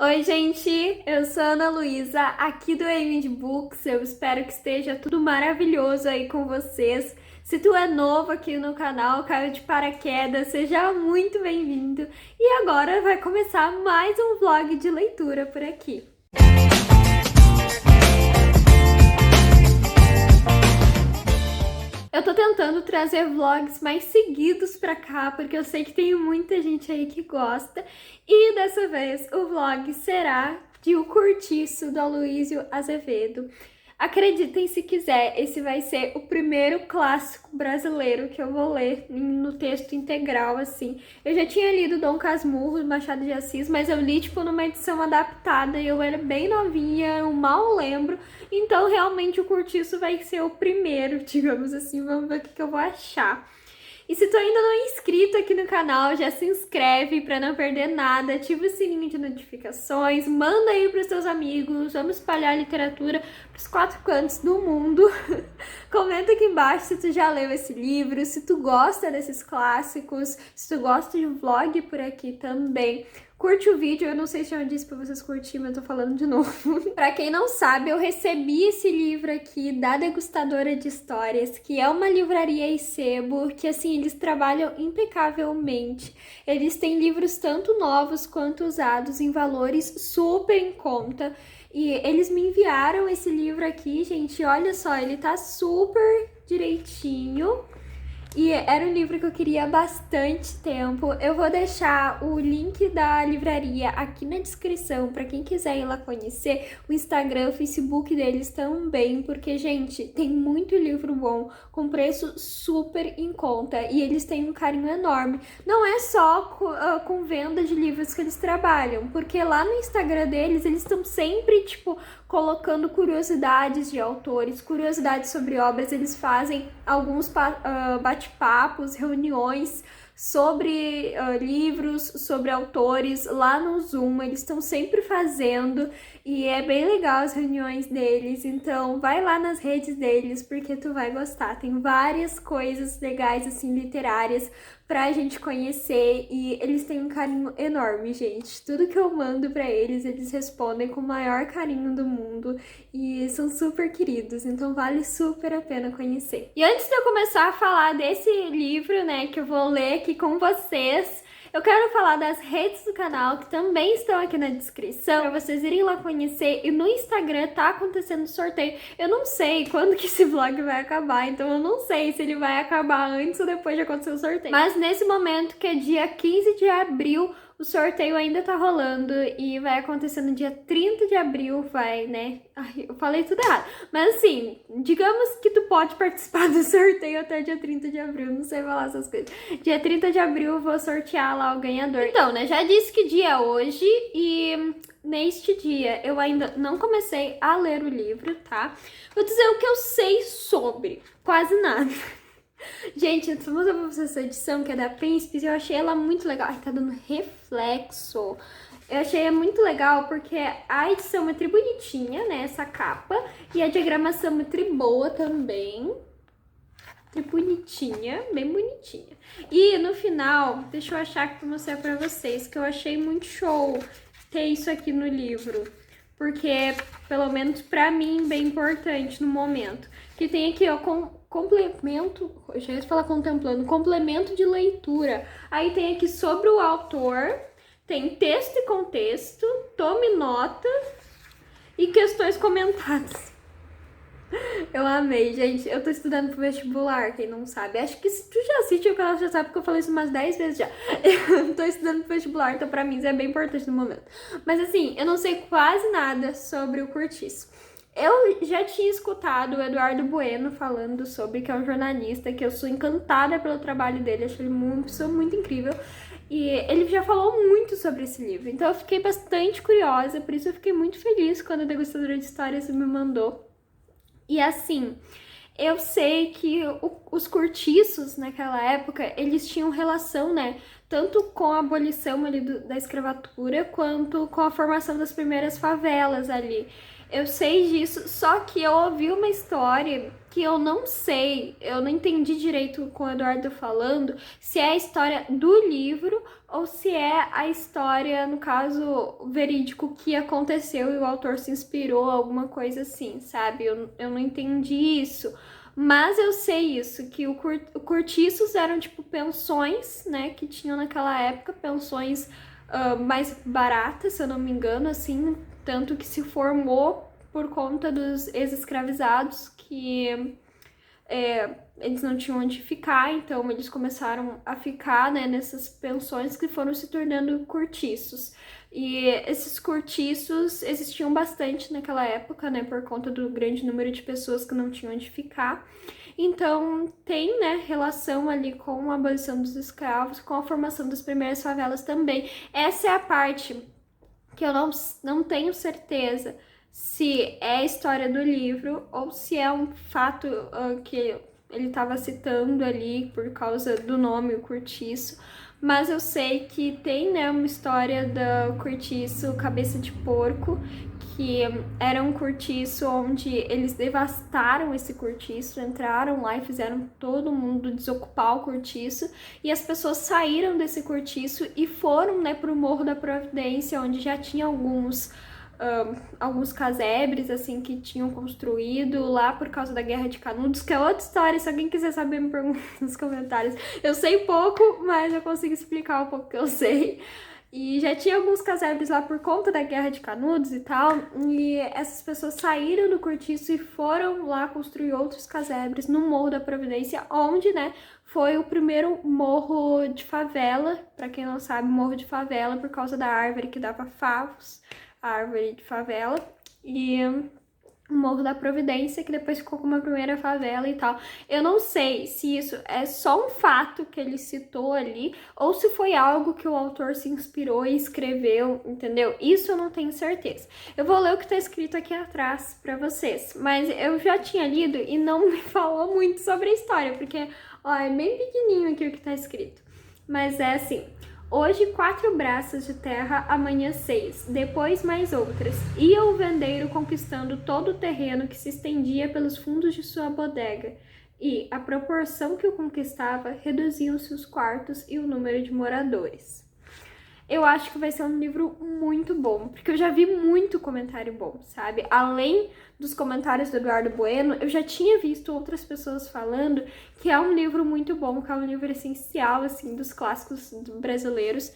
Oi, gente! Eu sou a Ana Luísa, aqui do Aimee Books. Eu espero que esteja tudo maravilhoso aí com vocês. Se tu é novo aqui no canal, caiu de paraquedas, seja muito bem-vindo. E agora vai começar mais um vlog de leitura por aqui. Eu tô tentando trazer vlogs mais seguidos pra cá, porque eu sei que tem muita gente aí que gosta. E dessa vez o vlog será de O Cortiço, do Aloysio Azevedo. Acreditem se quiser, esse vai ser o primeiro clássico brasileiro que eu vou ler no texto integral, assim. Eu já tinha lido Dom Casmurro, Machado de Assis, mas eu li, tipo, numa edição adaptada e eu era bem novinha, eu mal lembro. Então, realmente, O Cortiço vai ser o primeiro, digamos assim. Vamos ver o que eu vou achar. E se tu ainda não é inscrito aqui no canal, já se inscreve para não perder nada, ativa o sininho de notificações, manda aí pros teus amigos, vamos espalhar a literatura pros 4 cantos do mundo. Comenta aqui embaixo se tu já leu esse livro, se tu gosta desses clássicos, se tu gosta de vlog por aqui também. Curte o vídeo, eu não sei se eu disse pra vocês curtirem, mas eu tô falando de novo. Pra quem não sabe, eu recebi esse livro aqui da Degustadora de Histórias, que é uma livraria e sebo, que assim, eles trabalham impecavelmente. Eles têm livros tanto novos quanto usados em valores super em conta. E eles me enviaram esse livro aqui, gente, olha só, ele tá super direitinho. E era um livro que eu queria há bastante tempo. Eu vou deixar o link da livraria aqui na descrição para quem quiser ir lá conhecer. O Instagram, o Facebook deles também, porque, gente, tem muito livro bom, com preço super em conta. E eles têm um carinho enorme. Não é só com venda de livros que eles trabalham, porque lá no Instagram deles, eles estão sempre, tipo, colocando curiosidades de autores, curiosidades sobre obras. Eles fazem alguns bate-papos, reuniões sobre livros, sobre autores lá no Zoom. Eles estão sempre fazendo e é bem legal as reuniões deles. Então vai lá nas redes deles porque tu vai gostar. Tem várias coisas legais assim literárias pra gente conhecer e eles têm um carinho enorme, gente. Tudo que eu mando pra eles, eles respondem com o maior carinho do mundo e são super queridos, então vale super a pena conhecer. E antes de eu começar a falar desse livro, né, que eu vou ler aqui com vocês, eu quero falar das redes do canal, que também estão aqui na descrição, para vocês irem lá conhecer. E no Instagram tá acontecendo sorteio. Eu não sei quando que esse vlog vai acabar, então eu não sei se ele vai acabar antes ou depois de acontecer o sorteio. Mas nesse momento, que é dia 15 de abril, o sorteio ainda tá rolando e vai acontecer no dia 30 de abril, vai, né? Ai, eu falei tudo errado. Mas assim, digamos que tu pode participar do sorteio até dia 30 de abril, não sei falar essas coisas. Dia 30 de abril eu vou sortear lá o ganhador. Então, né, já disse que dia é hoje e neste dia eu ainda não comecei a ler o livro, tá? Vou dizer o que eu sei sobre, quase nada. Gente, eu tô mostrando pra vocês essa edição que é da Príncipes e eu achei ela muito legal. Ai, tá dando reflexo. Eu achei ela muito legal porque a edição é tri bonitinha, né? Essa capa. E a diagramação é tri boa também. Tri bonitinha, bem bonitinha. E no final, deixa eu achar aqui pra mostrar pra vocês, que eu achei muito show ter isso aqui no livro. Porque, pelo menos pra mim, bem importante no momento. Que tem aqui, ó, complemento, eu já ia falar contemplando, complemento de leitura. Aí tem aqui sobre o autor, tem texto e contexto, tome nota e questões comentadas. Eu amei, gente. Eu tô estudando pro vestibular, quem não sabe. Acho que se tu já assiste o canal, já sabe, porque eu falei isso umas 10 vezes já. Eu tô estudando pro vestibular, então pra mim isso é bem importante no momento. Mas assim, eu não sei quase nada sobre o Cortiço. Eu já tinha escutado o Eduardo Bueno falando sobre, que é um jornalista, que eu sou encantada pelo trabalho dele, acho ele uma pessoa muito incrível. E ele já falou muito sobre esse livro, então eu fiquei bastante curiosa, por isso eu fiquei muito feliz quando a Degustadora de Histórias me mandou. E assim, eu sei que os cortiços naquela época, eles tinham relação, né, tanto com a abolição ali da escravatura, quanto com a formação das primeiras favelas ali. Eu sei disso, só que eu ouvi uma história que eu não sei, eu não entendi direito com o Eduardo falando, se é a história do livro ou se é a história, no caso, verídico que aconteceu e o autor se inspirou, alguma coisa assim, sabe? Eu não entendi isso. Mas eu sei isso, que o cortiços eram tipo pensões, né, que tinham naquela época, pensões mais baratas, se eu não me engano, assim, tanto que se formou por conta dos ex-escravizados que eles não tinham onde ficar, então eles começaram a ficar, né, nessas pensões que foram se tornando cortiços. E esses cortiços existiam bastante naquela época, né, por conta do grande número de pessoas que não tinham onde ficar. Então tem, né, relação ali com a abolição dos escravos, com a formação das primeiras favelas também. Essa é a parte que eu não tenho certeza se é a história do livro ou se é um fato que ele estava citando ali por causa do nome, o Cortiço. Mas eu sei que tem, né, uma história do Cortiço Cabeça de Porco, que era um cortiço onde eles devastaram esse cortiço, entraram lá e fizeram todo mundo desocupar o cortiço, e as pessoas saíram desse cortiço e foram, né, pro Morro da Providência, onde já tinha alguns casebres, assim, que tinham construído lá por causa da Guerra de Canudos, que é outra história, se alguém quiser saber, me pergunta nos comentários. Eu sei pouco, mas eu consigo explicar um pouco que eu sei. E já tinha alguns casebres lá por conta da Guerra de Canudos e tal, e essas pessoas saíram do cortiço e foram lá construir outros casebres no Morro da Providência, onde, né, foi o primeiro morro de favela, pra quem não sabe, morro de favela por causa da árvore que dava favos, a árvore de favela, e o Morro da Providência, que depois ficou como a primeira favela e tal. Eu não sei se isso é só um fato que ele citou ali, ou se foi algo que o autor se inspirou e escreveu, entendeu? Isso eu não tenho certeza. Eu vou ler o que tá escrito aqui atrás pra vocês, mas eu já tinha lido e não me falou muito sobre a história, porque, ó, é bem pequenininho aqui o que tá escrito. Mas é assim: hoje 4 braças de terra, amanhã 6, depois mais outras. Ia o vendeiro conquistando todo o terreno que se estendia pelos fundos de sua bodega, e, à proporção que o conquistava, reduziam-se os quartos e o número de moradores. Eu acho que vai ser um livro muito bom, porque eu já vi muito comentário bom, sabe? Além dos comentários do Eduardo Bueno, eu já tinha visto outras pessoas falando que é um livro muito bom, que é um livro essencial, assim, dos clássicos brasileiros.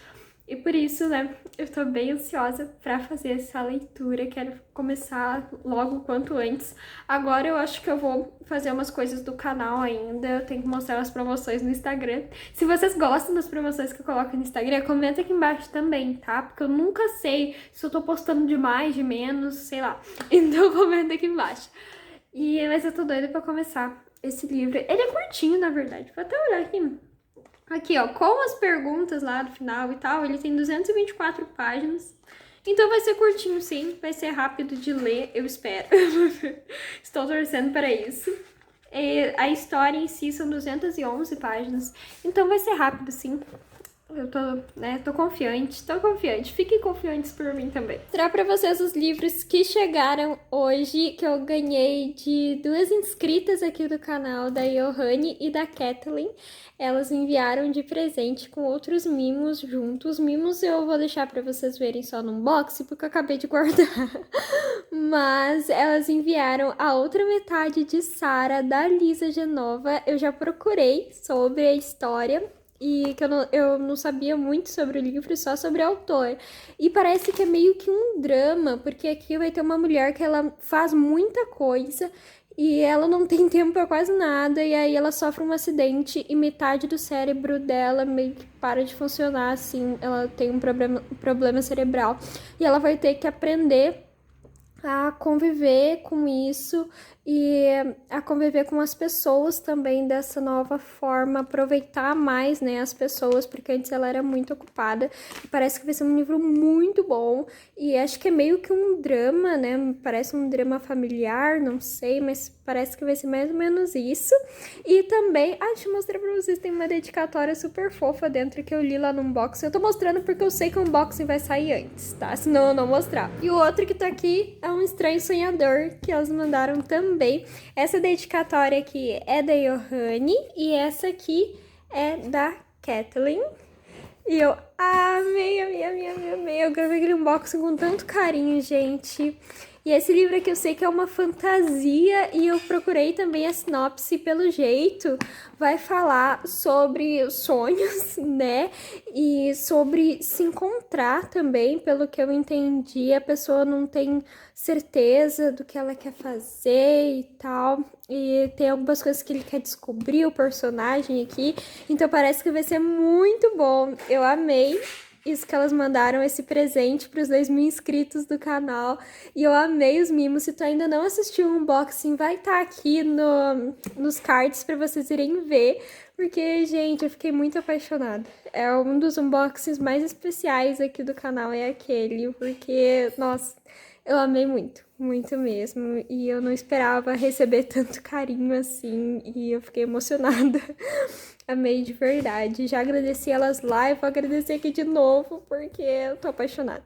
E por isso, né, eu tô bem ansiosa pra fazer essa leitura, quero começar logo o quanto antes. Agora eu acho que eu vou fazer umas coisas do canal ainda, eu tenho que mostrar as promoções no Instagram. Se vocês gostam das promoções que eu coloco no Instagram, comenta aqui embaixo também, tá? Porque eu nunca sei se eu tô postando de mais, de menos, sei lá. Então comenta aqui embaixo. Mas eu tô doida pra começar esse livro. Ele é curtinho, na verdade, vou até olhar aqui. Aqui, ó, com as perguntas lá do final e tal, ele tem 224 páginas. Então vai ser curtinho, sim. Vai ser rápido de ler, eu espero. Estou torcendo para isso. A história em si são 211 páginas. Então vai ser rápido, sim. Eu tô confiante, tô confiante. Fiquem confiantes por mim também. Vou mostrar pra vocês os livros que chegaram hoje, que eu ganhei de 2 inscritas aqui do canal, da Johanne e da Kathleen. Elas enviaram de presente com outros mimos juntos. Os mimos eu vou deixar pra vocês verem só no unboxing, porque eu acabei de guardar. Mas elas enviaram a outra metade de Sara, da Lisa Genova. Eu já procurei sobre a história e que eu não sabia muito sobre o livro, só sobre o autor. E parece que é meio que um drama, porque aqui vai ter uma mulher que ela faz muita coisa e ela não tem tempo pra quase nada, e aí ela sofre um acidente e metade do cérebro dela meio que para de funcionar, assim, ela tem um problema cerebral. E ela vai ter que aprender a conviver com isso e a conviver com as pessoas também dessa nova forma, aproveitar mais, né, as pessoas, porque antes ela era muito ocupada. E parece que vai ser um livro muito bom, e acho que é meio que um drama, né, parece um drama familiar, não sei, mas parece que vai ser mais ou menos isso. E também, deixa eu mostrar pra vocês, tem uma dedicatória super fofa dentro que eu li lá no unboxing. Eu tô mostrando porque eu sei que o unboxing vai sair antes, tá? Senão eu não mostrar. E o outro que tá aqui é um Estranho Sonhador, que elas mandaram também. Essa dedicatória aqui é da Johanne e essa aqui é da Kathleen. E eu amei, amei, amei, amei, amei. Eu gravei aquele unboxing com tanto carinho, gente. E esse livro aqui eu sei que é uma fantasia e eu procurei também a sinopse, pelo jeito vai falar sobre sonhos, né? E sobre se encontrar também, pelo que eu entendi, a pessoa não tem certeza do que ela quer fazer e tal. E tem algumas coisas que ele quer descobrir, o personagem aqui. Então parece que vai ser muito bom. Eu amei isso que elas mandaram, esse presente para os 2.000 inscritos do canal. E eu amei os mimos. Se tu ainda não assistiu o unboxing, vai estar aqui nos cards para vocês irem ver. Porque, gente, eu fiquei muito apaixonada. É um dos unboxings mais especiais aqui do canal, é aquele. Porque, nossa, eu amei muito, muito mesmo. E eu não esperava receber tanto carinho assim. E eu fiquei emocionada. Amei de verdade. Já agradeci elas lá e vou agradecer aqui de novo, porque eu tô apaixonada.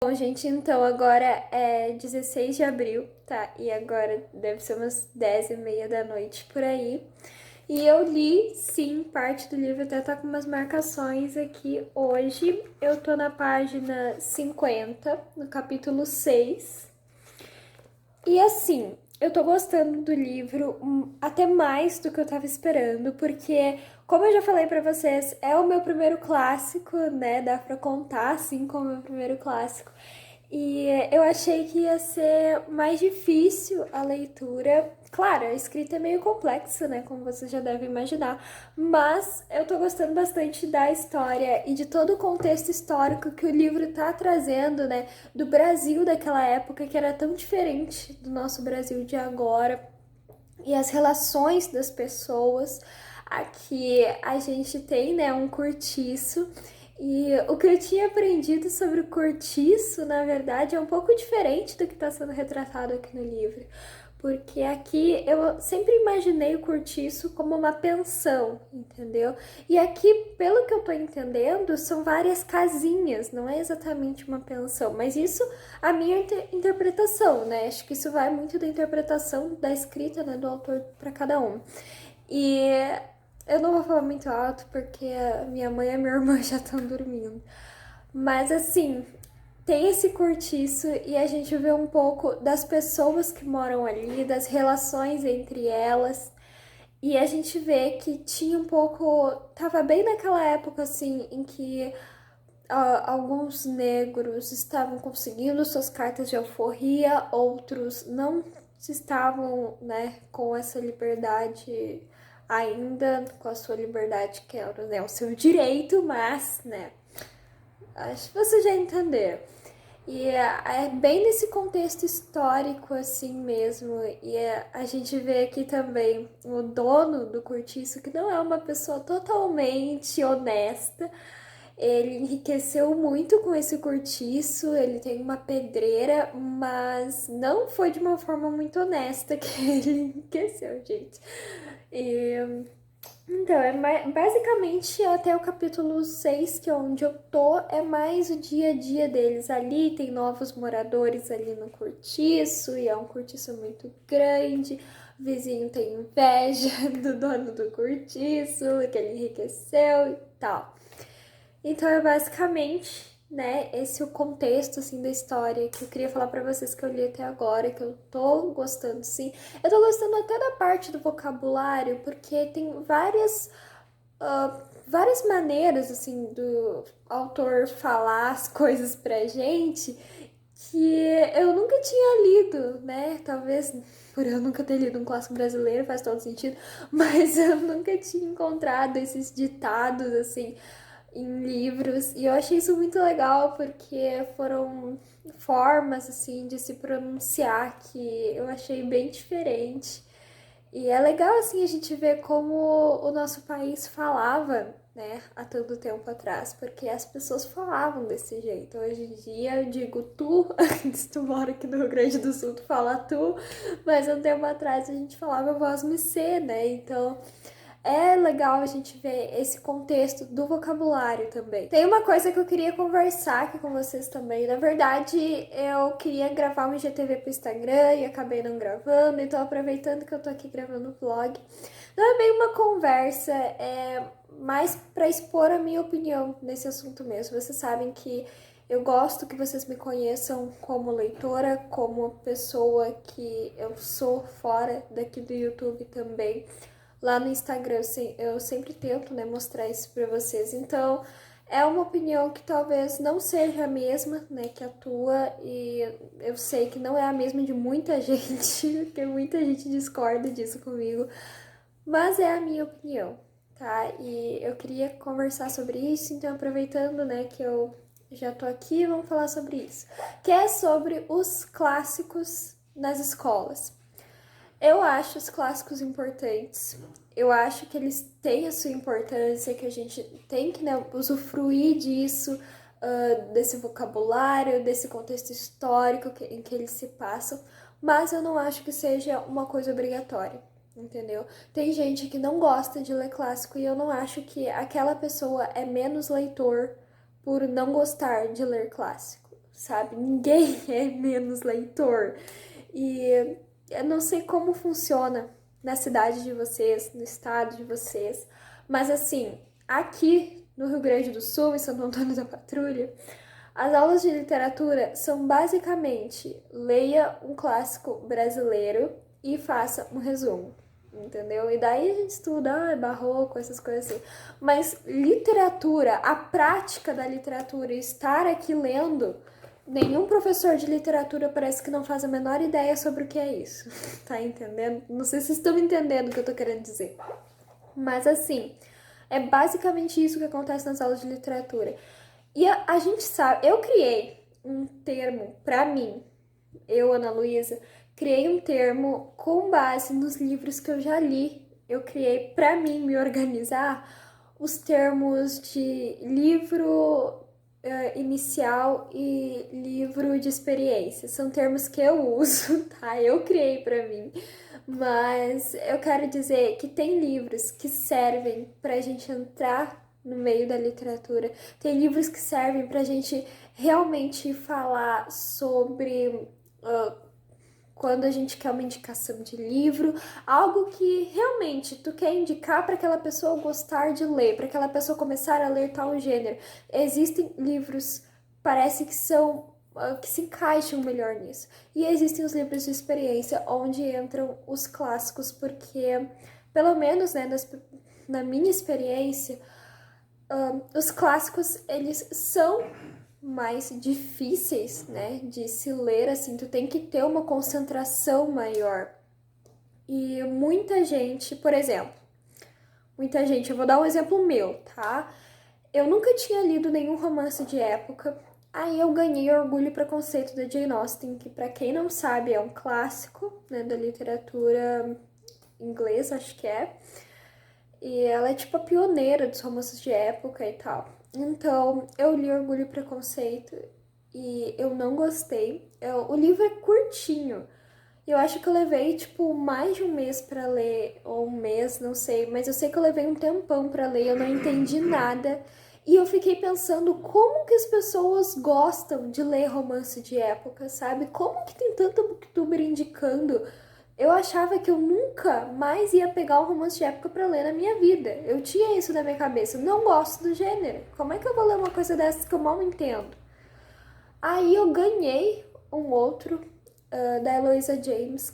Bom, gente, então agora é 16 de abril, tá? E agora deve ser umas 10h30 da noite por aí. E eu li, sim, parte do livro, até tá com umas marcações aqui hoje. Eu tô na página 50, no capítulo 6. E assim, eu tô gostando do livro até mais do que eu tava esperando, porque, como eu já falei pra vocês, é o meu primeiro clássico, né? Dá pra contar, assim, como o meu primeiro clássico. E eu achei que ia ser mais difícil a leitura. Claro, a escrita é meio complexa, né? Como você já deve imaginar. Mas eu tô gostando bastante da história e de todo o contexto histórico que o livro tá trazendo, né? Do Brasil daquela época, que era tão diferente do nosso Brasil de agora. E as relações das pessoas. Aqui a gente tem, né, um cortiço. E o que eu tinha aprendido sobre o cortiço, na verdade, é um pouco diferente do que está sendo retratado aqui no livro. Porque aqui eu sempre imaginei o cortiço como uma pensão, entendeu? E aqui, pelo que eu tô entendendo, são várias casinhas, não é exatamente uma pensão, mas isso a minha interpretação, né? Acho que isso vai muito da interpretação da escrita, né, do autor para cada um. E eu não vou falar muito alto porque a minha mãe e a minha irmã já estão dormindo. Mas assim, tem esse cortiço e a gente vê um pouco das pessoas que moram ali, das relações entre elas. E a gente vê que tinha um pouco. Tava bem naquela época assim em que alguns negros estavam conseguindo suas cartas de alforria, outros não estavam, né, com essa liberdade ainda, com a sua liberdade que era, né, o seu direito, mas, né, acho que você já entendeu. E é bem nesse contexto histórico assim mesmo. E a gente vê aqui também o dono do cortiço, que não é uma pessoa totalmente honesta, Ele enriqueceu muito com esse cortiço, ele tem uma pedreira, mas não foi de uma forma muito honesta que ele enriqueceu, gente. E então, basicamente até o capítulo 6, que é onde eu tô, é mais o dia a dia deles ali. Tem novos moradores ali no cortiço, e é um cortiço muito grande. O vizinho tem inveja do dono do cortiço, que ele enriqueceu e tal. Então é basicamente, né, esse é o contexto, assim, da história que eu queria falar pra vocês que eu li até agora, que eu tô gostando, sim. Eu tô gostando até da parte do vocabulário, porque tem várias maneiras, assim, do autor falar as coisas pra gente que eu nunca tinha lido, né? Talvez por eu nunca ter lido um clássico brasileiro, faz todo sentido, mas eu nunca tinha encontrado esses ditados, assim, em livros, e eu achei isso muito legal porque foram formas assim de se pronunciar que eu achei bem diferente. E é legal assim a gente ver como o nosso país falava, né, há tanto tempo atrás, porque as pessoas falavam desse jeito. Hoje em dia eu digo tu, se tu mora aqui no Rio Grande do Sul, tu fala tu, mas um tempo atrás a gente falava voz me ser, né? Então é legal a gente ver esse contexto do vocabulário também. Tem uma coisa que eu queria conversar aqui com vocês também. Na verdade, eu queria gravar um IGTV pro Instagram e acabei não gravando, então aproveitando que eu tô aqui gravando o vlog. Não é bem uma conversa, é mais para expor a minha opinião nesse assunto mesmo. Vocês sabem que eu gosto que vocês me conheçam como leitora, como pessoa que eu sou fora daqui do YouTube também. Lá no Instagram eu sempre tento, né, mostrar isso pra vocês. Então, é uma opinião que talvez não seja a mesma, né, que a tua, e eu sei que não é a mesma de muita gente, porque muita gente discorda disso comigo, mas é a minha opinião, tá? E eu queria conversar sobre isso, então aproveitando, né, que eu já tô aqui, vamos falar sobre isso, que é sobre os clássicos nas escolas. Eu acho os clássicos importantes. Eu acho que eles têm a sua importância, que a gente tem que, né, usufruir disso, desse vocabulário, desse contexto histórico em que eles se passam, mas eu não acho que seja uma coisa obrigatória, entendeu? Tem gente que não gosta de ler clássico e eu não acho que aquela pessoa é menos leitor por não gostar de ler clássico, sabe? Ninguém é menos leitor. E eu não sei como funciona na cidade de vocês, no estado de vocês, mas assim, aqui no Rio Grande do Sul, em Santo Antônio da Patrulha, as aulas de literatura são basicamente leia um clássico brasileiro e faça um resumo, entendeu? E daí a gente estuda, barroco, essas coisas assim. Mas literatura, a prática da literatura, estar aqui lendo, nenhum professor de literatura parece que não faz a menor ideia sobre o que é isso. Tá entendendo? Não sei se vocês estão entendendo o que eu tô querendo dizer. Mas assim, é basicamente isso que acontece nas aulas de literatura. E a gente sabe, eu criei um termo pra mim, eu, Ana Luísa, criei um termo com base nos livros que eu já li. Eu criei pra mim me organizar os termos de livro inicial e livro de experiência. São termos que eu uso, tá? Eu criei pra mim. Mas eu quero dizer que tem livros que servem pra gente entrar no meio da literatura. Tem livros que servem pra gente realmente falar sobre quando a gente quer uma indicação de livro, algo que realmente tu quer indicar para aquela pessoa gostar de ler, para aquela pessoa começar a ler tal gênero. Existem livros, parece que são que se encaixam melhor nisso. E existem os livros de experiência, onde entram os clássicos, porque, pelo menos, né, na minha experiência, os clássicos, eles são mais difíceis, né, de se ler, assim, tu tem que ter uma concentração maior. E muita gente, por exemplo, muita gente, eu vou dar um exemplo meu, tá? Eu nunca tinha lido nenhum romance de época, aí eu ganhei Orgulho e Preconceito da Jane Austen, que pra quem não sabe é um clássico, né, da literatura inglesa, acho que é. E ela é tipo a pioneira dos romances de época e tal. Então, eu li Orgulho e Preconceito e eu não gostei. O livro é curtinho. Eu acho que eu levei, tipo, mais de um mês pra ler, ou um mês, não sei, mas eu sei que eu levei um tempão pra ler, eu não entendi nada. E eu fiquei pensando como que as pessoas gostam de ler romance de época, sabe? Como que tem tanta booktuber indicando? Eu achava que eu nunca mais ia pegar um romance de época pra ler na minha vida. Eu tinha isso na minha cabeça. Não gosto do gênero. Como é que eu vou ler uma coisa dessas que eu mal entendo? Aí eu ganhei um outro da Eloisa James,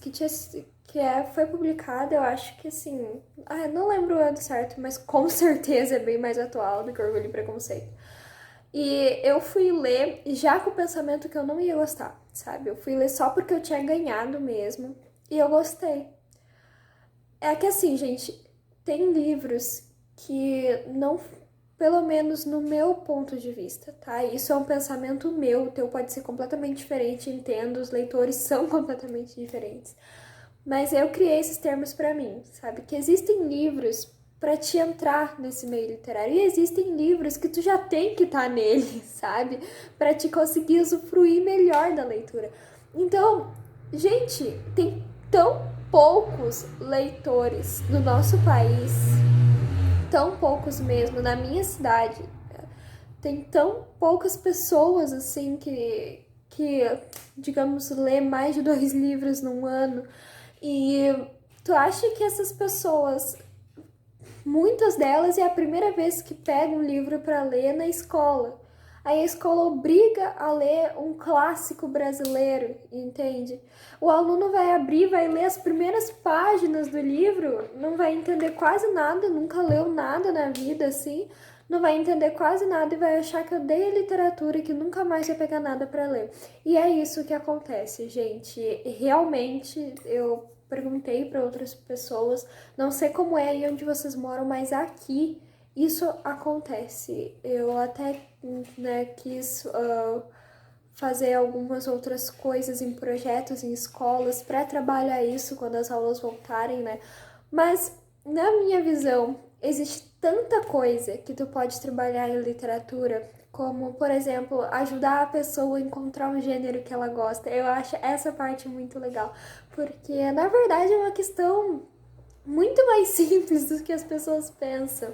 foi publicado, eu acho que assim. Eu não lembro o ano certo, mas com certeza é bem mais atual do que Orgulho e Preconceito. E eu fui ler já com o pensamento que eu não ia gostar, sabe? Eu fui ler só porque eu tinha ganhado mesmo. E eu gostei. É que assim, gente, tem livros que não, pelo menos no meu ponto de vista, tá? Isso é um pensamento meu, o teu pode ser completamente diferente, entendo, os leitores são completamente diferentes. Mas eu criei esses termos pra mim, sabe? Que existem livros pra te entrar nesse meio literário e existem livros que tu já tem que estar nele, sabe? Pra te conseguir usufruir melhor da leitura. Então, gente, tem tão poucos leitores no nosso país, tão poucos mesmo, na minha cidade. Tem tão poucas pessoas assim que digamos, lê mais de 2 livros num ano. E tu acha que essas pessoas, muitas delas é a primeira vez que pegam um livro para ler na escola. Aí a escola obriga a ler um clássico brasileiro, entende? O aluno vai abrir, vai ler as primeiras páginas do livro, não vai entender quase nada, nunca leu nada na vida assim, não vai entender quase nada e vai achar que eu odeio literatura e que nunca mais vai pegar nada para ler. E é isso que acontece, gente. Realmente eu perguntei para outras pessoas, não sei como é aí onde vocês moram, mas aqui isso acontece. Eu até, né, quis fazer algumas outras coisas em projetos, em escolas, para trabalhar isso quando as aulas voltarem, né? Mas, na minha visão, existe tanta coisa que tu pode trabalhar em literatura, como, por exemplo, ajudar a pessoa a encontrar um gênero que ela gosta. Eu acho essa parte muito legal, porque, na verdade, é uma questão muito mais simples do que as pessoas pensam.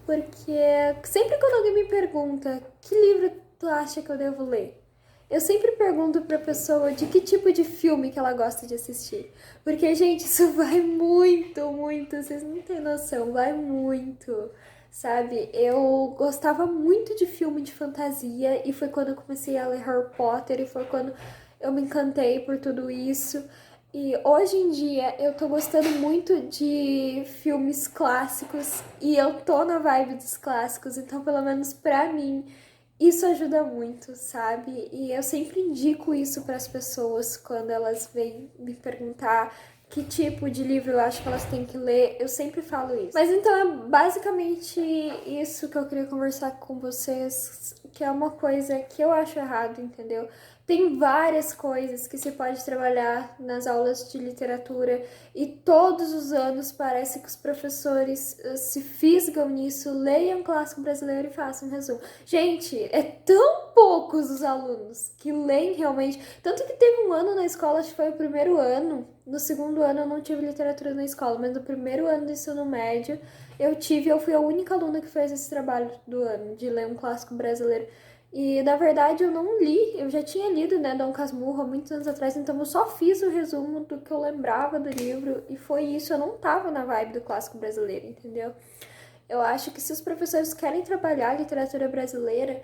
Porque sempre quando alguém me pergunta que livro tu acha que eu devo ler, eu sempre pergunto pra pessoa de que tipo de filme que ela gosta de assistir. Porque, gente, isso vai muito, muito, vocês não têm noção, vai muito, sabe? Eu gostava muito de filme de fantasia e foi quando eu comecei a ler Harry Potter e foi quando eu me encantei por tudo isso. E hoje em dia eu tô gostando muito de filmes clássicos e eu tô na vibe dos clássicos, então pelo menos pra mim isso ajuda muito, sabe? E eu sempre indico isso para as pessoas quando elas vêm me perguntar que tipo de livro eu acho que elas têm que ler, eu sempre falo isso. Mas então é basicamente isso que eu queria conversar com vocês, que é uma coisa que eu acho errado, entendeu? Tem várias coisas que se pode trabalhar nas aulas de literatura e todos os anos parece que os professores se fisgam nisso, leiam clássico brasileiro e façam um resumo. Gente, é tão poucos os alunos que leem realmente. Tanto que teve um ano na escola, acho que foi o primeiro ano. No segundo ano eu não tive literatura na escola, mas no primeiro ano do ensino médio eu fui a única aluna que fez esse trabalho do ano, de ler um clássico brasileiro. E, na verdade, eu não li, eu já tinha lido, né, Dom Casmurro há muitos anos atrás, então eu só fiz o resumo do que eu lembrava do livro, e foi isso, eu não tava na vibe do clássico brasileiro, entendeu? Eu acho que se os professores querem trabalhar a literatura brasileira,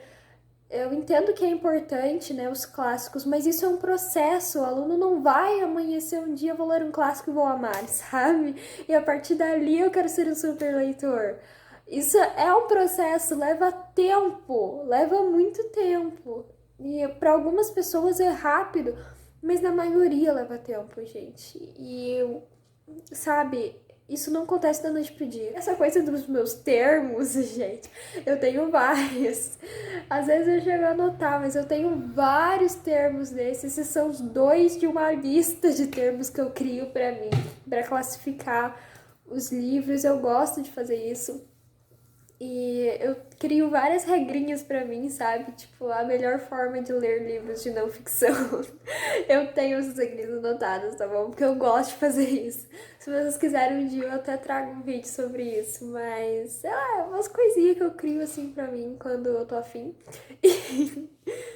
eu entendo que é importante, né, os clássicos, mas isso é um processo, o aluno não vai amanhecer um dia, vou ler um clássico e vou amar, sabe? E a partir dali eu quero ser um super leitor. Isso é um processo, leva tempo, leva muito tempo. E para algumas pessoas é rápido, mas na maioria leva tempo, gente. E, sabe, isso não acontece da noite pro dia. Essa coisa dos meus termos, gente, eu tenho vários. Às vezes eu chego a anotar, mas eu tenho vários termos desses. Esses são os dois de uma lista de termos que eu crio para mim, para classificar os livros. Eu gosto de fazer isso. E eu crio várias regrinhas pra mim, sabe? Tipo, a melhor forma de ler livros de não ficção. Eu tenho essas regrinhas anotadas, tá bom? Porque eu gosto de fazer isso. Se vocês quiserem um dia, eu até trago um vídeo sobre isso. Mas, sei lá, umas coisinhas que eu crio assim pra mim quando eu tô afim.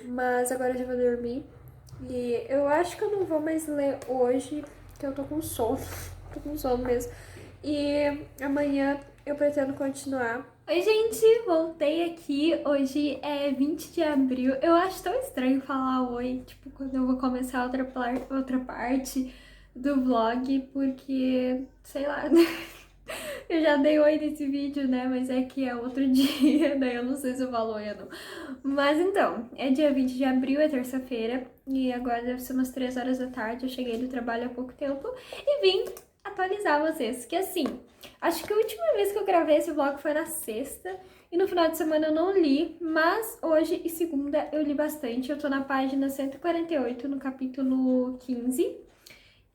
Mas agora eu já vou dormir. E eu acho que eu não vou mais ler hoje, porque eu tô com sono. Tô com sono mesmo. E amanhã eu pretendo continuar. Oi, gente, voltei aqui. Hoje é 20 de abril. Eu acho tão estranho falar oi, tipo, quando eu vou começar outra parte do vlog, porque, sei lá, eu já dei oi nesse vídeo, né? Mas é que é outro dia, daí eu não sei se eu falo oi ou não. Mas então, é dia 20 de abril, é terça-feira, e agora deve ser umas 3 horas da tarde. Eu cheguei do trabalho há pouco tempo e vim atualizar vocês, que assim, acho que a última vez que eu gravei esse vlog foi na sexta, e no final de semana eu não li, mas hoje e segunda eu li bastante. Eu tô na página 148, no capítulo 15,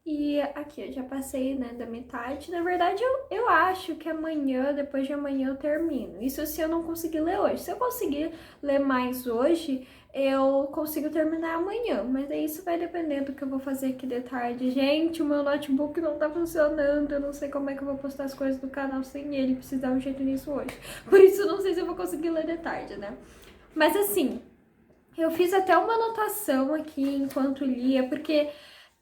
e aqui eu já passei, né, da metade. Na verdade, eu acho que amanhã, depois de amanhã, eu termino. Isso se eu não conseguir ler hoje. Se eu conseguir ler mais hoje, eu consigo terminar amanhã. Mas aí isso vai depender do que eu vou fazer aqui de tarde. Gente, o meu notebook não tá funcionando. Eu não sei como é que eu vou postar as coisas do canal sem ele. Preciso dar um jeito nisso hoje. Por isso eu não sei se eu vou conseguir ler de tarde, né? Mas assim, eu fiz até uma anotação aqui enquanto lia, porque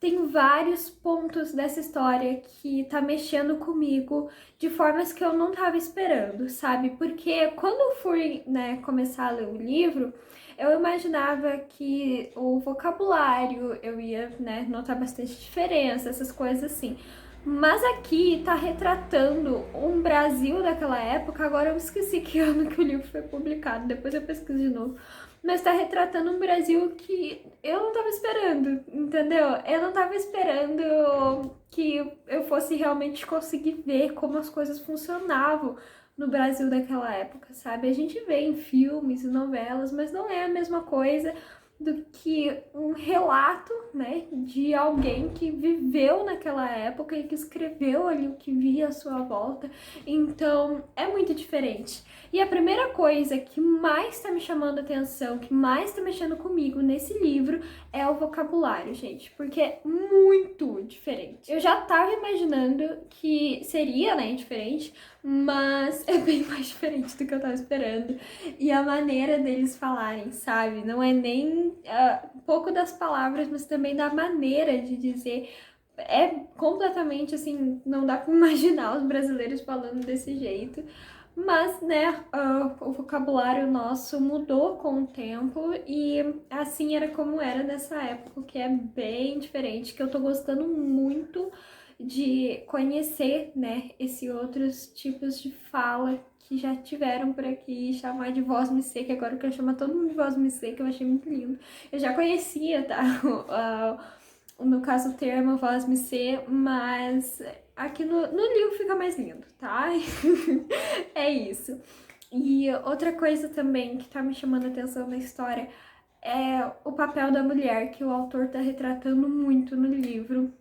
tem vários pontos dessa história que tá mexendo comigo de formas que eu não tava esperando, sabe? Porque quando eu fui, né, começar a ler o livro, eu imaginava que o vocabulário eu ia, né, notar bastante diferença, essas coisas assim. Mas aqui tá retratando um Brasil daquela época. Agora eu esqueci que ano que o livro foi publicado, depois eu pesquiso de novo. Mas tá retratando um Brasil que eu não tava esperando, entendeu? Eu não tava esperando que eu fosse realmente conseguir ver como as coisas funcionavam no Brasil daquela época, sabe? A gente vê em filmes e novelas, mas não é a mesma coisa do que um relato, né, de alguém que viveu naquela época e que escreveu ali o que via à sua volta. Então, é muito diferente. E a primeira coisa que mais tá me chamando a atenção, que mais tá mexendo comigo nesse livro é o vocabulário, gente, porque é muito diferente. Eu já tava imaginando que seria, né, diferente, mas é bem mais diferente do que eu tava esperando. E a maneira deles falarem, sabe? Não é nem um pouco das palavras, mas também da maneira de dizer. É completamente assim, não dá pra imaginar os brasileiros falando desse jeito. Mas, né, o vocabulário nosso mudou com o tempo e assim era como era nessa época, que é bem diferente, que eu tô gostando muito de conhecer, né, esses outros tipos de fala que já tiveram por aqui, chamar de voz me que agora eu quero chamar todo mundo de voz me que eu achei muito lindo. Eu já conhecia, tá, no caso o termo voz me mas aqui no livro fica mais lindo, tá? É isso. E outra coisa também que tá me chamando a atenção na história é o papel da mulher, que o autor tá retratando muito no livro.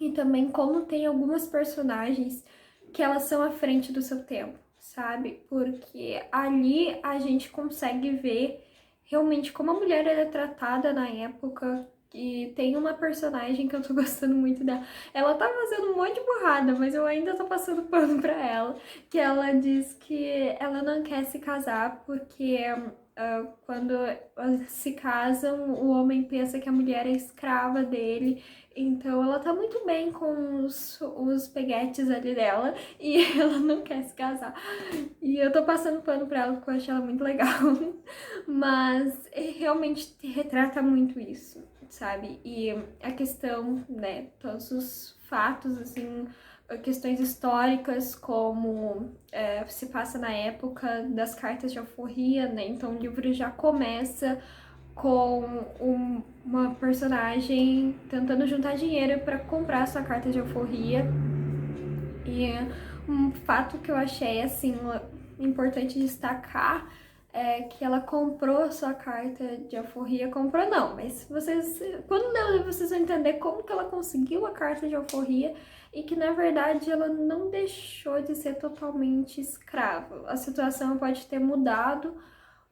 E também como tem algumas personagens que elas são à frente do seu tempo, sabe? Porque ali a gente consegue ver realmente como a mulher era tratada na época. E tem uma personagem que eu tô gostando muito dela. Ela tá fazendo um monte de burrada, mas eu ainda tô passando pano pra ela. Que ela diz que ela não quer se casar porque quando se casam, o homem pensa que a mulher é escrava dele. Então ela tá muito bem com os peguetes ali dela e ela não quer se casar. E eu tô passando pano pra ela porque eu acho ela muito legal. Mas realmente retrata muito isso, sabe? E a questão, né, todos os fatos, assim, questões históricas, como se passa na época das cartas de alforria, né? Então o livro já começa com uma personagem tentando juntar dinheiro para comprar sua carta de alforria. E um fato que eu achei, assim, importante destacar que ela comprou sua carta de alforria. Comprou não, mas vocês, quando ler o livro, vocês vão entender como que ela conseguiu a carta de alforria e que, na verdade, ela não deixou de ser totalmente escrava. A situação pode ter mudado,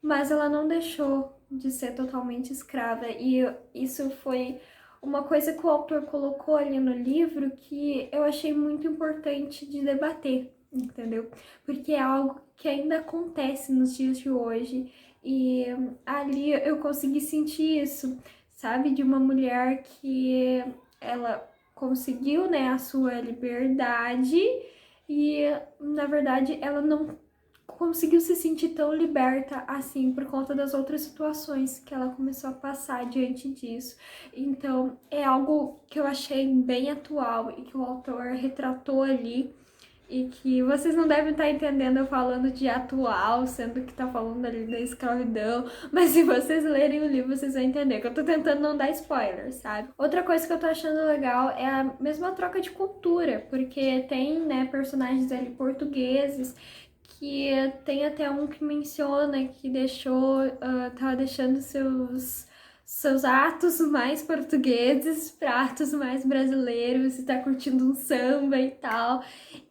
mas ela não deixou de ser totalmente escrava. E isso foi uma coisa que o autor colocou ali no livro que eu achei muito importante de debater, entendeu? Porque é algo que ainda acontece nos dias de hoje. E ali eu consegui sentir isso, sabe? De uma mulher que ela conseguiu, né, a sua liberdade e, na verdade, ela não conseguiu se sentir tão liberta assim por conta das outras situações que ela começou a passar diante disso. Então, é algo que eu achei bem atual e que o autor retratou ali e que vocês não devem estar entendendo eu falando de atual, sendo que tá falando ali da escravidão, mas se vocês lerem o livro, vocês vão entender que eu tô tentando não dar spoiler, sabe? Outra coisa que eu tô achando legal é a mesma troca de cultura, porque tem, né, personagens ali portugueses que tem até um que menciona que deixou, tava deixando seus atos mais portugueses para atos mais brasileiros, está curtindo um samba e tal.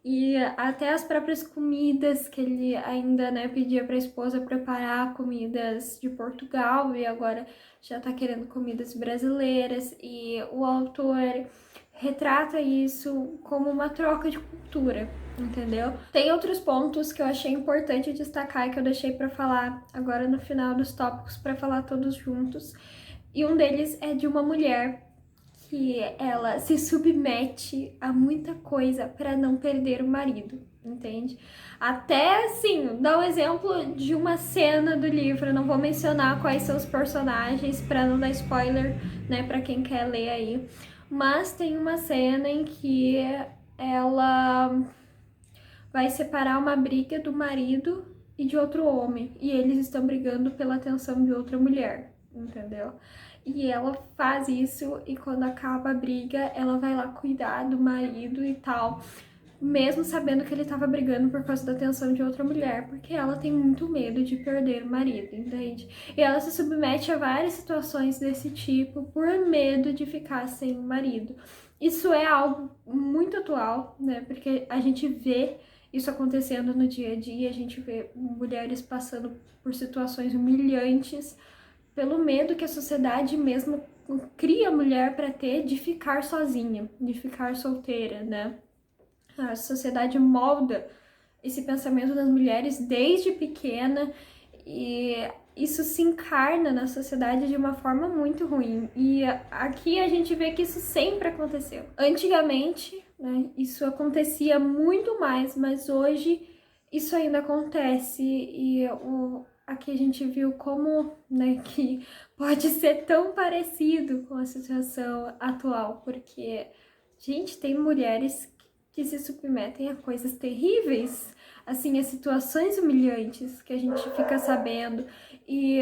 E até as próprias comidas que ele ainda, né, pedia para a esposa preparar comidas de Portugal e agora já tá querendo comidas brasileiras. E o autor retrata isso como uma troca de cultura, entendeu? Tem outros pontos que eu achei importante destacar e que eu deixei para falar agora no final dos tópicos para falar todos juntos. E um deles é de uma mulher que ela se submete a muita coisa para não perder o marido, entende? Até assim, dá um exemplo de uma cena do livro, eu não vou mencionar quais são os personagens para não dar spoiler, né, para quem quer ler aí. Mas tem uma cena em que ela vai separar uma briga do marido e de outro homem, e eles estão brigando pela atenção de outra mulher, entendeu? E ela faz isso e quando acaba a briga, ela vai lá cuidar do marido e tal, mesmo sabendo que ele tava brigando por causa da atenção de outra mulher, porque ela tem muito medo de perder o marido, entende? E ela se submete a várias situações desse tipo por medo de ficar sem o marido. Isso é algo muito atual, né? Porque a gente vê isso acontecendo no dia a dia, a gente vê mulheres passando por situações humilhantes pelo medo que a sociedade mesmo cria a mulher para ter de ficar sozinha, de ficar solteira, né? A sociedade molda esse pensamento das mulheres desde pequena e isso se encarna na sociedade de uma forma muito ruim. E aqui a gente vê que isso sempre aconteceu. Antigamente, né, isso acontecia muito mais, mas hoje isso ainda acontece e aqui a gente viu como, né, que pode ser tão parecido com a situação atual, porque, gente, tem mulheres que se submetem a coisas terríveis, assim, a situações humilhantes que a gente fica sabendo, e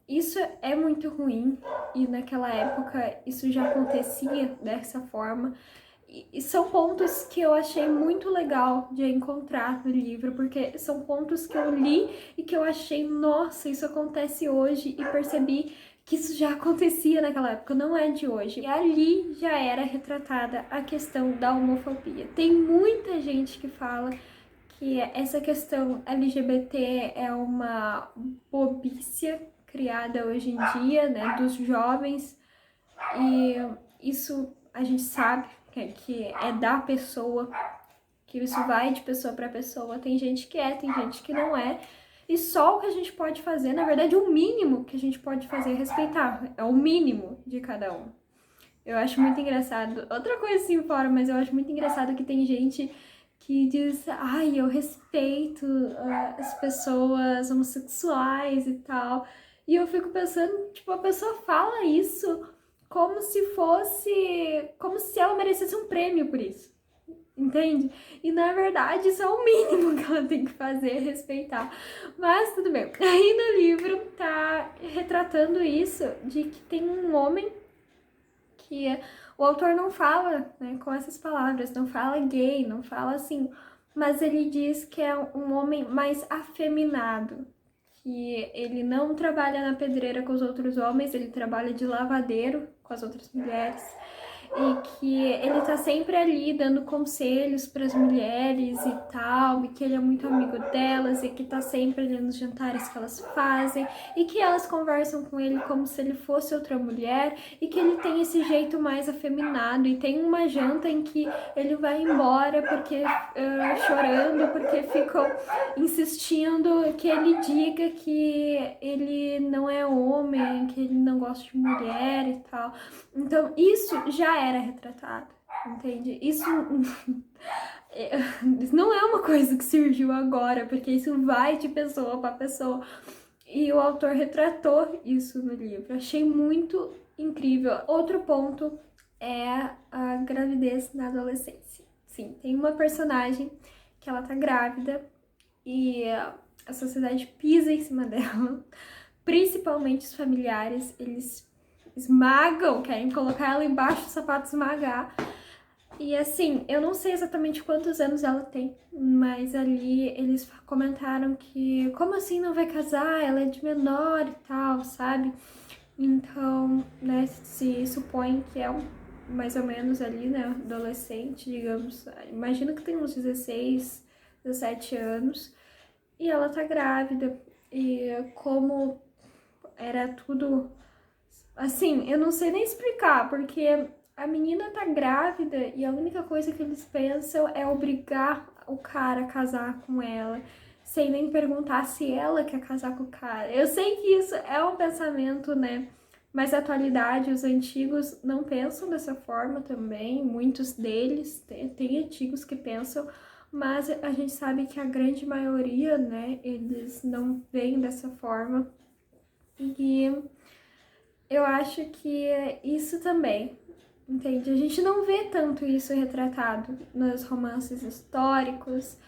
isso é muito ruim, e naquela época isso já acontecia dessa forma, e são pontos que eu achei muito legal de encontrar no livro, porque são pontos que eu li e que eu achei, nossa, isso acontece hoje, e percebi que isso já acontecia naquela época, não é de hoje. E ali já era retratada a questão da homofobia. Tem muita gente que fala que essa questão LGBT é uma bobícia criada hoje em dia, né, dos jovens, e isso a gente sabe que é da pessoa, que isso vai de pessoa para pessoa. Tem gente que é, tem gente que não é. E só o que a gente pode fazer, na verdade, o mínimo que a gente pode fazer é respeitar. É o mínimo de cada um. Eu acho muito engraçado. Outra coisa assim fora, mas eu acho muito engraçado que tem gente que diz, ai, eu respeito as pessoas homossexuais e tal. E eu fico pensando, tipo, a pessoa fala isso como se fosse, como se ela merecesse um prêmio por isso. Entende? E na verdade isso é o mínimo que ela tem que fazer, respeitar. Mas tudo bem. Aí no livro tá retratando isso, de que tem um homem que o autor não fala, né, com essas palavras, não fala gay, não fala assim, mas ele diz que é um homem mais afeminado, que ele não trabalha na pedreira com os outros homens, ele trabalha de lavadeiro com as outras mulheres. E que ele tá sempre ali dando conselhos para as mulheres e tal, e que ele é muito amigo delas e que tá sempre ali nos jantares que elas fazem e que elas conversam com ele como se ele fosse outra mulher e que ele tem esse jeito mais afeminado e tem uma janta em que ele vai embora porque chorando porque ficam insistindo que ele diga que ele não é homem, que ele não gosta de mulher e tal. Então, isso já era retratado, entende? Isso não é uma coisa que surgiu agora, porque isso vai de pessoa para pessoa. E o autor retratou isso no livro. Achei muito incrível. Outro ponto é a gravidez na adolescência. Sim, tem uma personagem que ela tá grávida e a sociedade pisa em cima dela, principalmente os familiares, eles esmagam, querem colocar ela embaixo do sapato, esmagar. E assim, eu não sei exatamente quantos anos ela tem, mas ali eles comentaram que como assim não vai casar? Ela é de menor e tal, sabe? Então, né, se supõe que é mais ou menos ali, né, adolescente, digamos. Imagina que tem uns 16, 17 anos e ela tá grávida. E como era tudo assim, eu não sei nem explicar, porque a menina tá grávida e a única coisa que eles pensam é obrigar o cara a casar com ela, sem nem perguntar se ela quer casar com o cara. Eu sei que isso é um pensamento, né? Mas a atualidade, os antigos não pensam dessa forma também, muitos deles, tem antigos que pensam, mas a gente sabe que a grande maioria, né, eles não veem dessa forma. E eu acho que isso também, entende? A gente não vê tanto isso retratado nos romances históricos,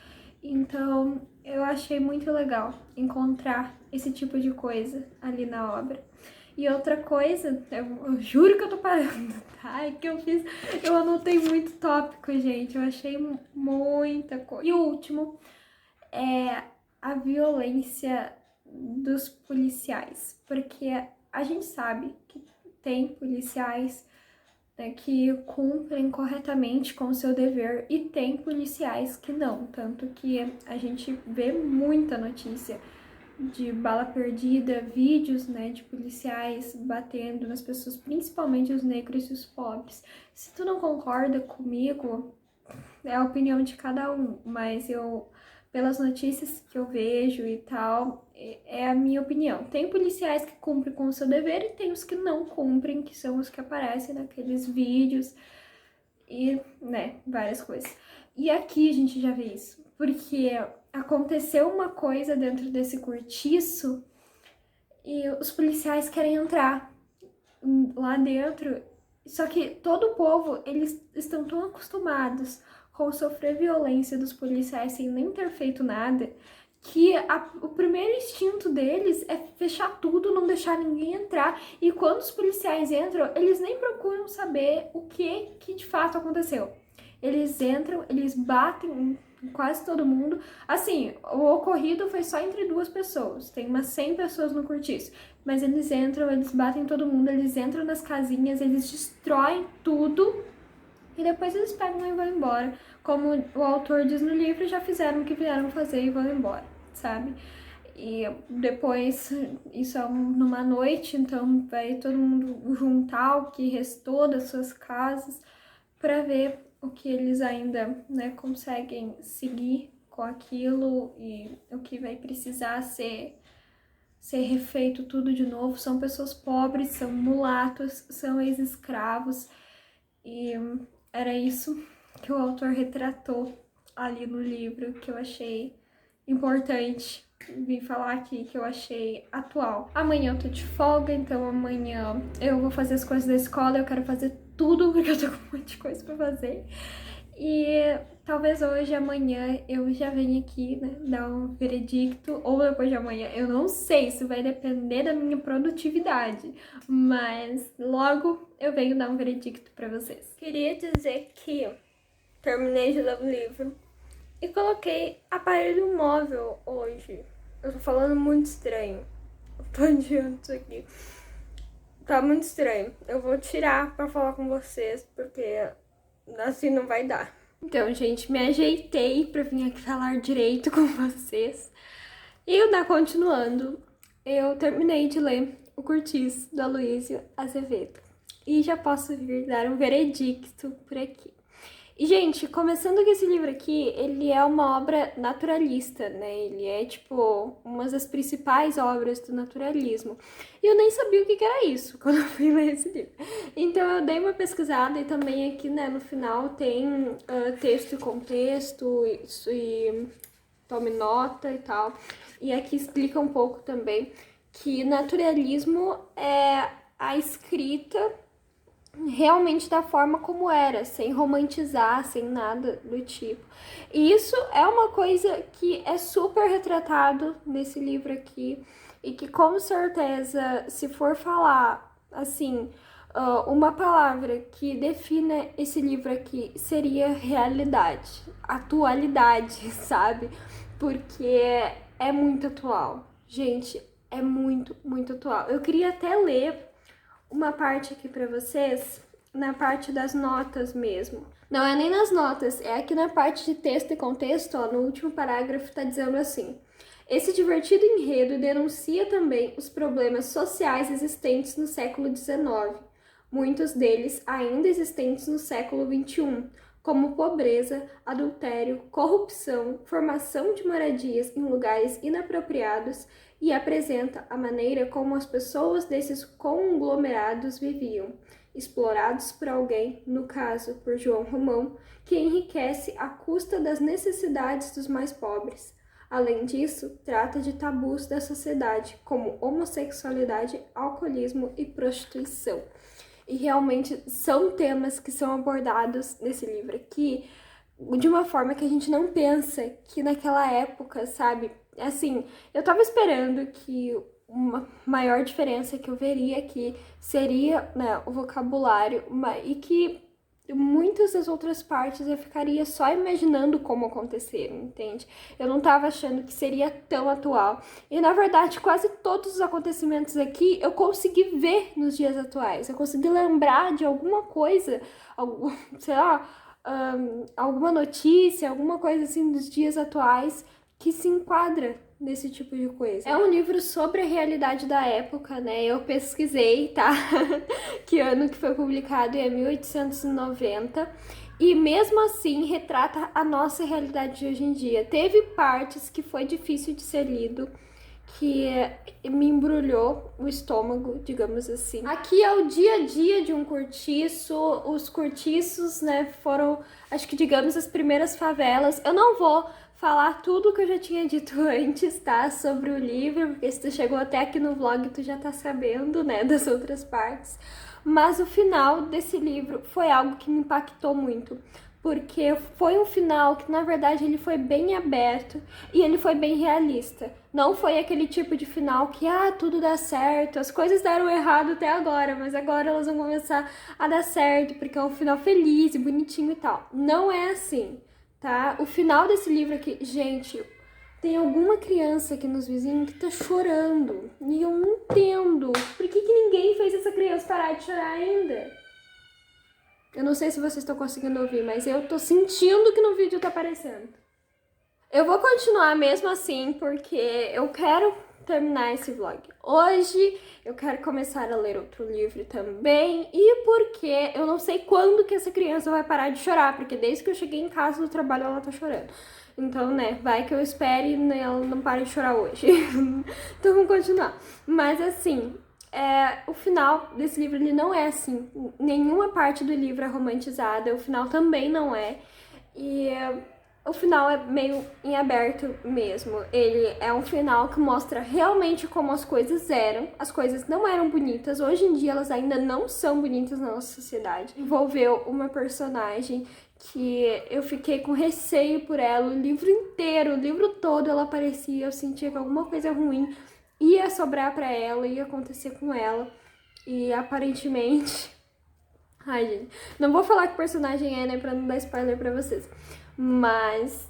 então eu achei muito legal encontrar esse tipo de coisa ali na obra. E outra coisa, eu juro que eu tô parando, tá? É que eu anotei muito tópico, gente, eu achei muita coisa. E o último é a violência dos policiais, porque a gente sabe que tem policiais, né, que cumprem corretamente com o seu dever e tem policiais que não, tanto que a gente vê muita notícia de bala perdida, vídeos, né, de policiais batendo nas pessoas, principalmente os negros e os pobres. Se tu não concorda comigo, é a opinião de cada um, mas eu, pelas notícias que eu vejo e tal, é a minha opinião. Tem policiais que cumprem com o seu dever e tem os que não cumprem, que são os que aparecem naqueles vídeos e, né, várias coisas. E aqui a gente já vê isso, porque aconteceu uma coisa dentro desse cortiço e os policiais querem entrar lá dentro, só que todo o povo, eles estão tão acostumados com sofrer violência dos policiais sem nem ter feito nada, que o primeiro instinto deles é fechar tudo, não deixar ninguém entrar. E quando os policiais entram, eles nem procuram saber o que de fato aconteceu. Eles entram, eles batem em quase todo mundo. Assim, o ocorrido foi só entre duas pessoas. Tem umas 100 pessoas no cortiço. Mas eles entram, eles batem todo mundo, eles entram nas casinhas, eles destroem tudo. E depois eles pegam e vão embora. Como o autor diz no livro, já fizeram o que vieram fazer e vão embora, sabe? E depois, isso é numa noite, então vai todo mundo juntar o que restou das suas casas para ver o que eles ainda, né, conseguem seguir com aquilo e o que vai precisar ser refeito tudo de novo. São pessoas pobres, são mulatos, são ex-escravos e era isso que o autor retratou ali no livro, que eu achei importante vim falar aqui, que eu achei atual. Amanhã eu tô de folga, então amanhã eu vou fazer as coisas da escola, eu quero fazer tudo, porque eu tô com um monte de coisa pra fazer. E talvez hoje, amanhã, eu já venha aqui, né, dar um veredicto, ou depois de amanhã, eu não sei, isso vai depender da minha produtividade, mas logo eu venho dar um veredicto pra vocês. Queria dizer que terminei de ler o livro e coloquei aparelho móvel hoje. Eu tô falando muito estranho. Eu tô adiando isso aqui. Tá muito estranho. Eu vou tirar pra falar com vocês, porque assim não vai dar. Então, gente, me ajeitei pra vir aqui falar direito com vocês. E continuando, eu terminei de ler O Cortiço, do Aloysio Azevedo. E já posso vir dar um veredicto por aqui. E, gente, começando com esse livro aqui, ele é uma obra naturalista, né? Ele é, tipo, uma das principais obras do naturalismo. E eu nem sabia o que era isso quando eu fui ler esse livro. Então, eu dei uma pesquisada e também aqui, né, no final tem texto e contexto e tome nota e tal. E aqui explica um pouco também que naturalismo é a escrita realmente da forma como era, sem romantizar, sem nada do tipo. E isso é uma coisa que é super retratado nesse livro aqui e que com certeza, se for falar assim, uma palavra que defina esse livro aqui seria realidade, atualidade, sabe? Porque é muito atual. Gente, é muito, muito atual. Eu queria até ler uma parte aqui pra vocês, na parte das notas mesmo. Não é nem nas notas, é aqui na parte de texto e contexto, ó, no último parágrafo tá dizendo assim: esse divertido enredo denuncia também os problemas sociais existentes no século XIX, muitos deles ainda existentes no século XXI, como pobreza, adultério, corrupção, formação de moradias em lugares inapropriados, e apresenta a maneira como as pessoas desses conglomerados viviam, explorados por alguém, no caso por João Romão, que enriquece à custa das necessidades dos mais pobres. Além disso, trata de tabus da sociedade, como homossexualidade, alcoolismo e prostituição. E realmente são temas que são abordados nesse livro aqui de uma forma que a gente não pensa que naquela época, sabe? Assim, eu tava esperando que uma maior diferença que eu veria aqui seria, né, o vocabulário, e que muitas das outras partes eu ficaria só imaginando como aconteceram, entende? Eu não tava achando que seria tão atual. E na verdade, quase todos os acontecimentos aqui eu consegui ver nos dias atuais. Eu consegui lembrar de alguma coisa, sei lá, alguma notícia, alguma coisa assim dos dias atuais que se enquadra nesse tipo de coisa. É um livro sobre a realidade da época, né? Eu pesquisei, tá? Que ano que foi publicado, é 1890. E mesmo assim retrata a nossa realidade de hoje em dia. Teve partes que foi difícil de ser lido, que me embrulhou o estômago, digamos assim. Aqui é o dia a dia de um cortiço. Os cortiços, né, foram, acho que, digamos, as primeiras favelas. Eu não vou falar tudo que eu já tinha dito antes, tá, sobre o livro, porque se tu chegou até aqui no vlog, tu já tá sabendo, né, das outras partes. Mas o final desse livro foi algo que me impactou muito, porque foi um final que, na verdade, ele foi bem aberto e ele foi bem realista. Não foi aquele tipo de final que, tudo dá certo, as coisas deram errado até agora, mas agora elas vão começar a dar certo, porque é um final feliz e bonitinho e tal. Não é assim, tá? O final desse livro aqui, gente, tem alguma criança aqui nos vizinhos que tá chorando, e eu não entendo. Por que ninguém fez essa criança parar de chorar ainda? Eu não sei se vocês estão conseguindo ouvir, mas eu tô sentindo que no vídeo tá aparecendo. Eu vou continuar mesmo assim, porque eu quero terminar esse vlog hoje. Eu quero começar a ler outro livro também. E porque eu não sei quando que essa criança vai parar de chorar, porque desde que eu cheguei em casa do trabalho ela tá chorando. Então, né, vai que eu espere e ela não pare de chorar hoje. Então vamos continuar. Mas assim, o final desse livro ele não é assim. Nenhuma parte do livro é romantizada, o final também não é. E o final é meio em aberto mesmo. Ele é um final que mostra realmente como as coisas eram. As coisas não eram bonitas. Hoje em dia elas ainda não são bonitas na nossa sociedade. Envolveu uma personagem que eu fiquei com receio por ela o livro inteiro, o livro todo ela aparecia, eu sentia que alguma coisa ruim ia sobrar pra ela, ia acontecer com ela. E aparentemente... Ai, gente, não vou falar que personagem é, né, pra não dar spoiler pra vocês. Mas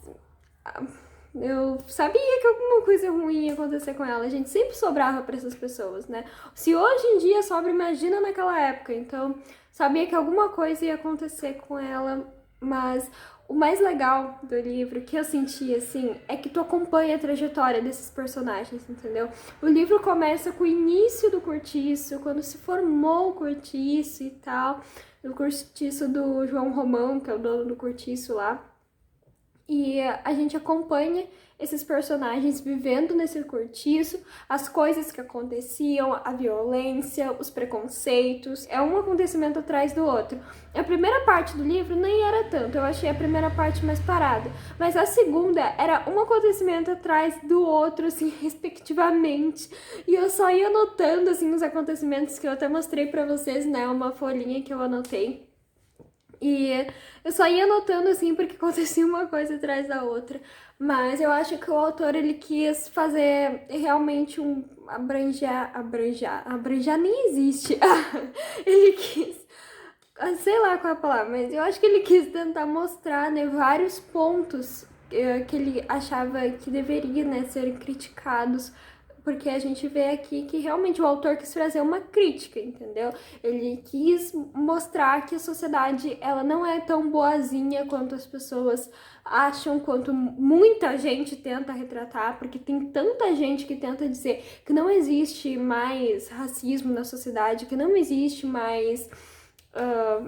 Eu sabia que alguma coisa ruim ia acontecer com ela. A gente sempre sobrava pra essas pessoas, né? Se hoje em dia sobra, imagina naquela época. Então, sabia que alguma coisa ia acontecer com ela, mas o mais legal do livro, que eu senti, assim, é que tu acompanha a trajetória desses personagens, entendeu? O livro começa com o início do Cortiço, quando se formou o Cortiço e tal, o Cortiço do João Romão, que é o dono do Cortiço lá. E a gente acompanha esses personagens vivendo nesse cortiço, as coisas que aconteciam, a violência, os preconceitos, é um acontecimento atrás do outro. A primeira parte do livro nem era tanto, eu achei a primeira parte mais parada, mas a segunda era um acontecimento atrás do outro, assim, respectivamente, e eu só ia anotando, assim, os acontecimentos que eu até mostrei pra vocês, né, uma folhinha que eu anotei. E eu só ia anotando assim porque acontecia uma coisa atrás da outra. Mas eu acho que o autor ele quis fazer realmente um abranger nem existe. Ele quis, sei lá qual é a palavra, mas eu acho que ele quis tentar mostrar, né, vários pontos que ele achava que deveriam, né, ser criticados, porque a gente vê aqui que realmente o autor quis trazer uma crítica, entendeu? Ele quis mostrar que a sociedade, ela não é tão boazinha quanto as pessoas acham, quanto muita gente tenta retratar, porque tem tanta gente que tenta dizer que não existe mais racismo na sociedade, que não existe mais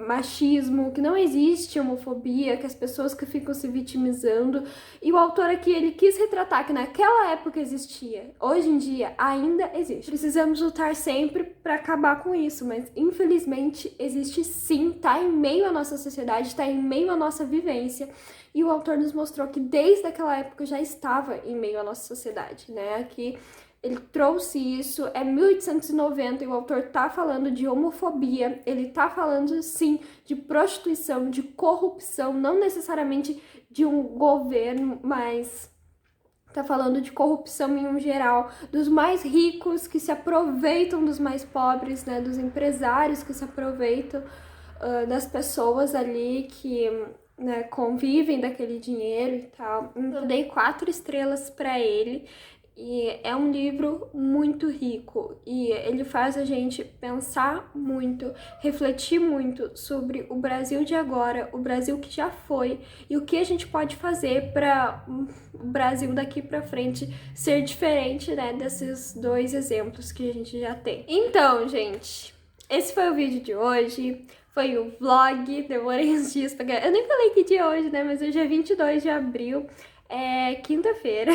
machismo, que não existe homofobia, que as pessoas que ficam se vitimizando. E o autor aqui, ele quis retratar que naquela época existia, hoje em dia ainda existe. Precisamos lutar sempre para acabar com isso, mas infelizmente existe sim, tá em meio à nossa sociedade, tá em meio à nossa vivência. E o autor nos mostrou que desde aquela época já estava em meio à nossa sociedade, né? Aqui ele trouxe isso, é 1890 e o autor tá falando de homofobia, ele tá falando sim de prostituição, de corrupção, não necessariamente de um governo, mas tá falando de corrupção em um geral, dos mais ricos que se aproveitam dos mais pobres, né, dos empresários que se aproveitam das pessoas ali que, né, convivem daquele dinheiro e tal. Eu dei 4 estrelas para ele. E é um livro muito rico e ele faz a gente pensar muito, refletir muito sobre o Brasil de agora, o Brasil que já foi e o que a gente pode fazer para o Brasil daqui para frente ser diferente, né, desses 2 exemplos que a gente já tem. Então, gente, esse foi o vídeo de hoje. Foi o vlog, demorei uns dias pra gravar. Eu nem falei que dia é hoje, né, mas hoje é 22 de abril. É quinta-feira,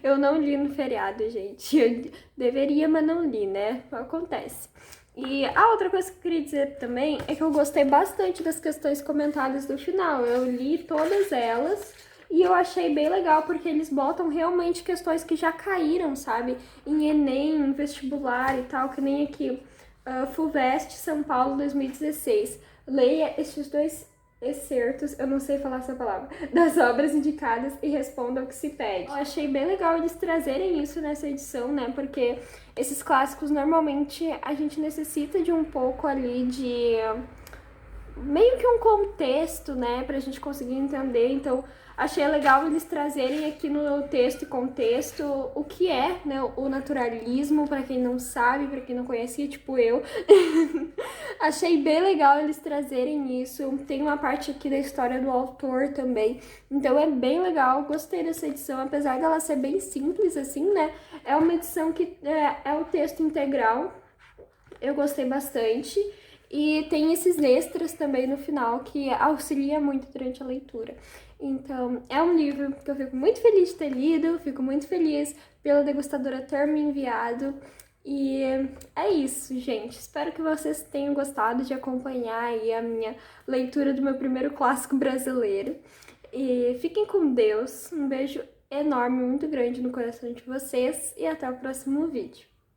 eu não li no feriado, gente. Eu deveria, mas não li, né? Acontece. E a outra coisa que eu queria dizer também é que eu gostei bastante das questões comentadas do final. Eu li todas elas e eu achei bem legal porque eles botam realmente questões que já caíram, sabe? Em Enem, em vestibular e tal, que nem aqui. FUVEST São Paulo 2016. Leia estes 2 excertos, eu não sei falar essa palavra, das obras indicadas e responda ao que se pede. Eu achei bem legal eles trazerem isso nessa edição, né, porque esses clássicos, normalmente, a gente necessita de um pouco ali de meio que um contexto, né, pra gente conseguir entender, então achei legal eles trazerem aqui no texto e contexto o que é, né, o naturalismo, pra quem não sabe, pra quem não conhecia, tipo eu. Achei bem legal eles trazerem isso, tem uma parte aqui da história do autor também, então é bem legal, gostei dessa edição, apesar dela ser bem simples assim, né, é uma edição que é o texto integral, eu gostei bastante. E tem esses extras também no final que auxilia muito durante a leitura. Então, é um livro que eu fico muito feliz de ter lido, fico muito feliz pela degustadora ter me enviado. E é isso, gente. Espero que vocês tenham gostado de acompanhar aí a minha leitura do meu primeiro clássico brasileiro. E fiquem com Deus. Um beijo enorme, muito grande no coração de vocês e até o próximo vídeo.